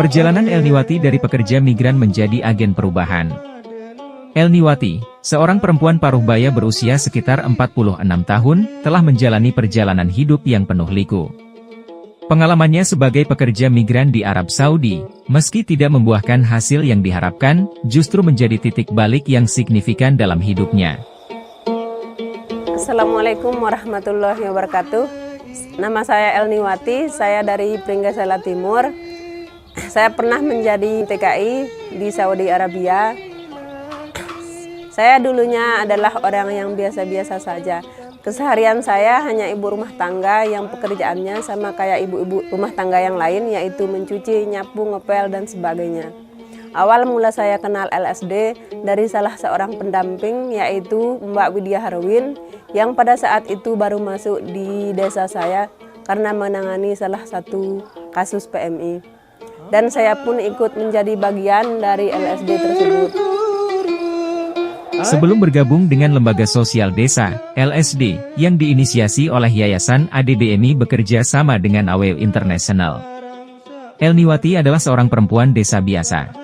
Perjalanan Elniwati dari pekerja migran menjadi agen perubahan. Elniwati, seorang perempuan paruh baya berusia sekitar 46 tahun, telah menjalani perjalanan hidup yang penuh liku. Pengalamannya sebagai pekerja migran di Arab Saudi, meski tidak membuahkan hasil yang diharapkan, justru menjadi titik balik yang signifikan dalam hidupnya. Assalamualaikum warahmatullahi wabarakatuh. Nama saya Elniwati, saya dari Pringgasela Timur. Saya pernah menjadi TKI di Saudi Arabia. Saya dulunya adalah orang yang biasa-biasa saja. Keseharian saya hanya ibu rumah tangga yang pekerjaannya sama kayak ibu-ibu rumah tangga yang lain, yaitu mencuci, nyapu, ngepel, dan sebagainya. Awal mula saya kenal LSD dari salah seorang pendamping, yaitu Mbak Widya Harwin, yang pada saat itu baru masuk di desa saya karena menangani salah satu kasus PMI. Dan saya pun ikut menjadi bagian dari LSD tersebut. Sebelum bergabung dengan Lembaga Sosial Desa, LSD, yang diinisiasi oleh Yayasan ADBMI bekerja sama dengan AWEW International. Elniwati adalah seorang perempuan desa biasa.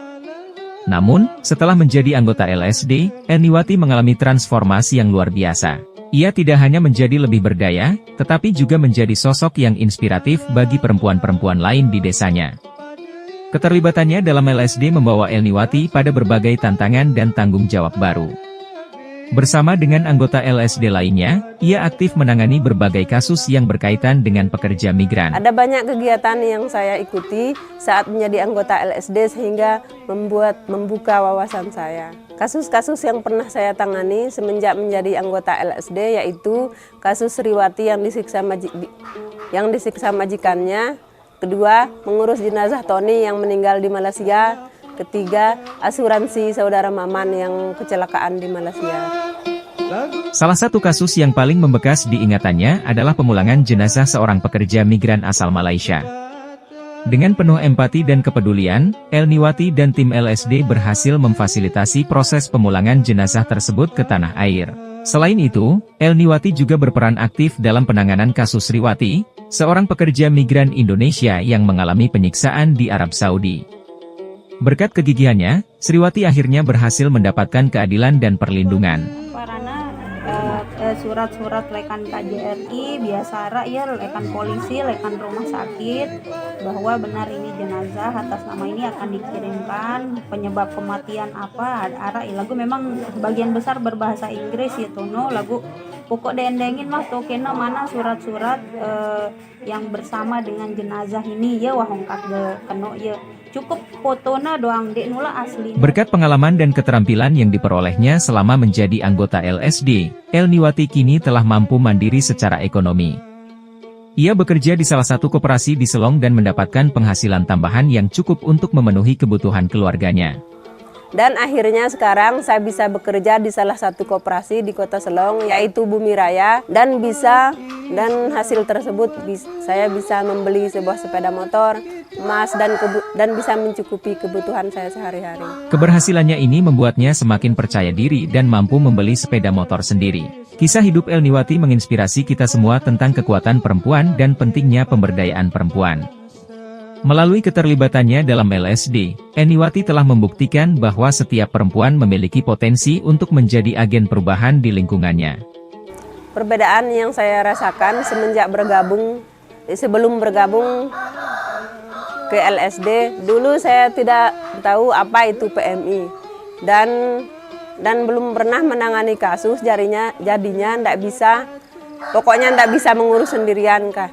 Namun, setelah menjadi anggota LSD, Elniwati mengalami transformasi yang luar biasa. Ia tidak hanya menjadi lebih berdaya, tetapi juga menjadi sosok yang inspiratif bagi perempuan-perempuan lain di desanya. Keterlibatannya dalam LSD membawa Elniwati pada berbagai tantangan dan tanggung jawab baru. Bersama dengan anggota LSD lainnya, ia aktif menangani berbagai kasus yang berkaitan dengan pekerja migran. Ada banyak kegiatan yang saya ikuti saat menjadi anggota LSD sehingga membuka wawasan saya. Kasus-kasus yang pernah saya tangani semenjak menjadi anggota LSD yaitu kasus Sriwati yang disiksa majikannya. Kedua, mengurus jenazah Tony yang meninggal di Malaysia. Ketiga, asuransi saudara Maman yang kecelakaan di Malaysia. Salah satu kasus yang paling membekas di ingatannya adalah pemulangan jenazah seorang pekerja migran asal Malaysia. Dengan penuh empati dan kepedulian, Elniwati dan tim LSD berhasil memfasilitasi proses pemulangan jenazah tersebut ke tanah air. Selain itu, Elniwati juga berperan aktif dalam penanganan kasus Sriwati, seorang pekerja migran Indonesia yang mengalami penyiksaan di Arab Saudi. Berkat kegigihannya, Sriwati akhirnya berhasil mendapatkan keadilan dan perlindungan. Karena surat-surat lekan KJRI, biasa ya lekan polisi, lekan rumah sakit, bahwa benar ini jenazah atas nama ini akan dikirimkan, penyebab kematian apa, lagu memang bagian besar berbahasa Inggris itu, lagu pokok dendengin mah tokena mana surat-surat yang bersama dengan jenazah ini ya wahongkat keno ya. Cukup fotona doang dek nula asli. Berkat pengalaman dan keterampilan yang diperolehnya selama menjadi anggota LSD, Elniwati kini telah mampu mandiri secara ekonomi. Ia bekerja di salah satu koperasi di Selong dan mendapatkan penghasilan tambahan yang cukup untuk memenuhi kebutuhan keluarganya. Dan akhirnya sekarang saya bisa bekerja di salah satu koperasi di Kota Selong, yaitu Bumi Raya, dan hasil tersebut saya bisa membeli sebuah sepeda motor, emas, dan bisa mencukupi kebutuhan saya sehari-hari. Keberhasilannya ini membuatnya semakin percaya diri dan mampu membeli sepeda motor sendiri. Kisah hidup Elniwati menginspirasi kita semua tentang kekuatan perempuan dan pentingnya pemberdayaan perempuan. Melalui keterlibatannya dalam LSD, Elniwati telah membuktikan bahwa setiap perempuan memiliki potensi untuk menjadi agen perubahan di lingkungannya. Perbedaan yang saya rasakan semenjak sebelum bergabung ke LSD, dulu saya tidak tahu apa itu PMI dan belum pernah menangani kasus, jadinya ndak bisa mengurus sendirian kah.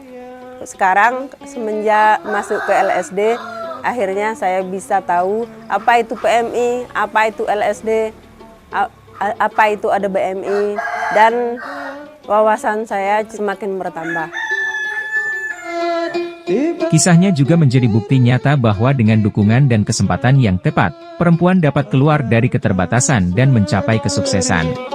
Sekarang semenjak masuk ke LSD, akhirnya saya bisa tahu apa itu PMI, apa itu LSD, apa itu ada BMI, dan wawasan saya semakin bertambah. Kisahnya juga menjadi bukti nyata bahwa dengan dukungan dan kesempatan yang tepat, perempuan dapat keluar dari keterbatasan dan mencapai kesuksesan.